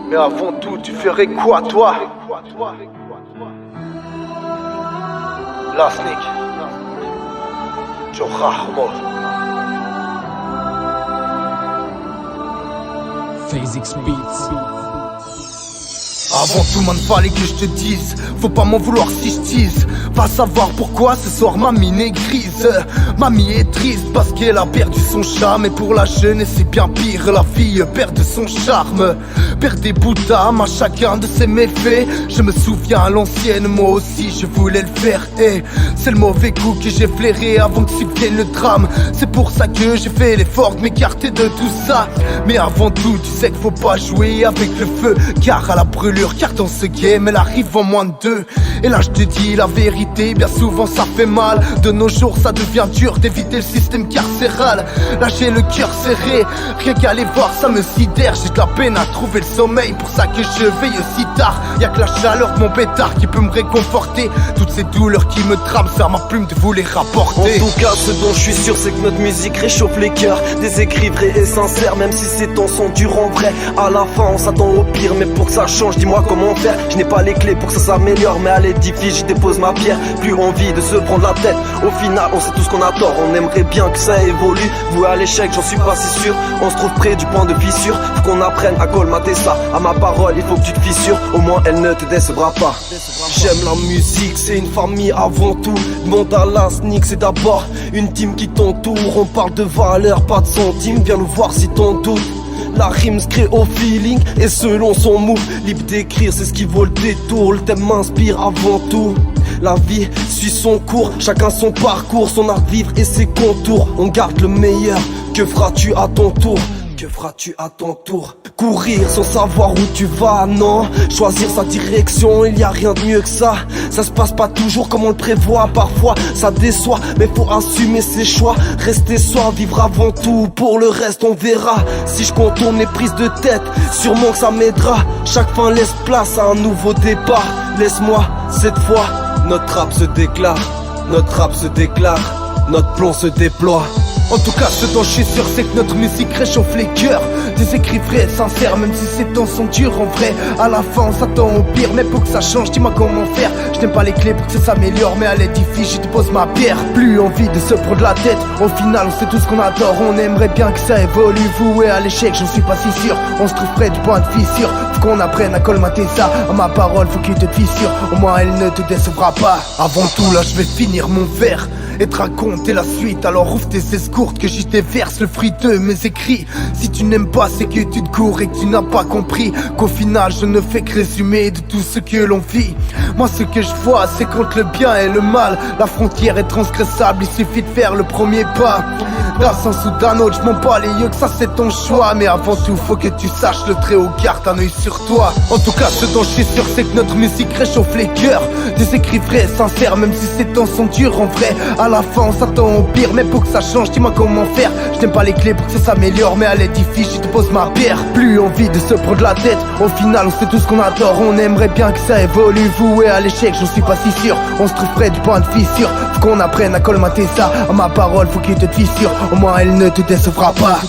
Mais avant tout, tu ferais quoi, toi? La Sneak Joe Rahmo. Phasix Beats. Avant tout, man, fallait que je te dise, faut pas m'en vouloir si je tease. Va savoir pourquoi ce soir mamie n'est grise. Mamie est triste parce qu'elle a perdu son charme. Et pour la jeunesse c'est bien pire, la fille perd de son charme. Perd des bouts d'âme à chacun de ses méfaits. Je me souviens à l'ancienne, moi aussi je voulais le faire. Et c'est le mauvais coup que j'ai flairé avant que subvienne le drame. C'est pour ça que j'ai fait l'effort de m'écarter de tout ça. Mais avant tout, tu sais qu'il faut pas jouer avec le feu, car à la brûlure, car dans ce game elle arrive en moins de 2. Et là je te dis la vérité, bien souvent ça fait mal. De nos jours ça devient dur d'éviter le système carcéral. Là j'ai le cœur serré, rien qu'à aller voir ça me sidère. J'ai de la peine à trouver le sommeil, pour ça que je veille aussi tard. Y'a que la chaleur de mon pétard qui peut me réconforter. Toutes ces douleurs qui me trament, ça ma plume de vous les rapporter. En tout cas ce dont je suis sûr c'est que notre musique réchauffe les cœurs. Des écrits vrais et sincères, même si ces temps sont durs en vrai. À la fin on s'attend au pire, mais pour que ça change dis-moi comment faire. Je n'ai pas les clés pour que ça s'améliore, mais à l'édifice je dépose ma pierre. Plus envie de se prendre la tête, au final on sait tous qu'on a tort. On aimerait bien que ça évolue, voué à l'échec j'en suis pas si sûr. On se trouve près du point de fissure, faut qu'on apprenne à colmater ça. À ma parole il faut que tu te fissures, au moins elle ne te décevra pas. J'aime la musique, c'est une famille avant tout. Demande à la Sneak, c'est d'abord une team qui t'entoure. On parle de valeur, pas de centimes, viens nous voir si t'en doutes. La rime se crée au feeling et selon son move. Libre d'écrire, c'est ce qui vaut le détour. Le thème m'inspire avant tout. La vie suit son cours, chacun son parcours, son art de vivre et ses contours. On garde le meilleur, que feras-tu à ton tour? Que feras-tu à ton tour? Courir sans savoir où tu vas, non. Choisir sa direction, il y a rien de mieux que ça. Ça se passe pas toujours comme on le prévoit. Parfois ça déçoit, mais faut assumer ses choix. Rester soi, vivre avant tout. Pour le reste on verra. Si je contourne les prises de tête, sûrement que ça m'aidera. Chaque fin laisse place à un nouveau départ. Laisse-moi cette fois, notre rap se déclare. Notre rap se déclare, notre plomb se déploie. En tout cas ce dont je suis sûr c'est que notre musique réchauffe les cœurs. Des écrits vrais, sincères, même si ces temps sont durs en vrai. À la fin on s'attend au pire, mais pour que ça change dis-moi comment faire. Je n'ai pas les clés pour que ça s'améliore, mais à l'édifice je dépose ma pierre. Plus envie de se prendre la tête, au final on sait tous qu'on adore. On aimerait bien que ça évolue, voué à l'échec j'en suis pas si sûr. On se trouve près du point de fissure, faut qu'on apprenne à colmater ça. À ma parole faut qu'il te fissure, au moins elle ne te décevra pas. Avant tout là je vais finir mon verre et te raconter la suite. Alors ouvre tes cesses courtes que j'y déverse le fruit de mes écrits. Si tu n'aimes pas c'est que tu te cours et que tu n'as pas compris qu'au final je ne fais que résumer de tout ce que l'on vit. Moi ce que je vois c'est qu'entre le bien et le mal la frontière est transgressable, il suffit de faire le premier pas. D'un sens ou d'un autre, je m'en bats les yeux que ça c'est ton choix. Mais avant tout faut que tu saches le très haut garde un œil sur toi. En tout cas ce dont je suis sûr c'est que notre musique réchauffe les cœurs. Des écrits vrais, sincères, même si ces temps sont durs en vrai. À la fin on s'attend au pire, mais pour que ça change dis-moi comment faire. Je n'ai pas les clés pour que ça s'améliore, mais à l'édifice je te pose ma pierre. Plus envie de se prendre la tête, au final on sait tous qu'on adore. On aimerait bien que ça évolue, voué à l'échec j'en suis pas si sûr. On se trouve près du point de fissure, faut qu'on apprenne à colmater ça. À ma parole faut qu'il te fissure, au moins elle ne te décevra pas.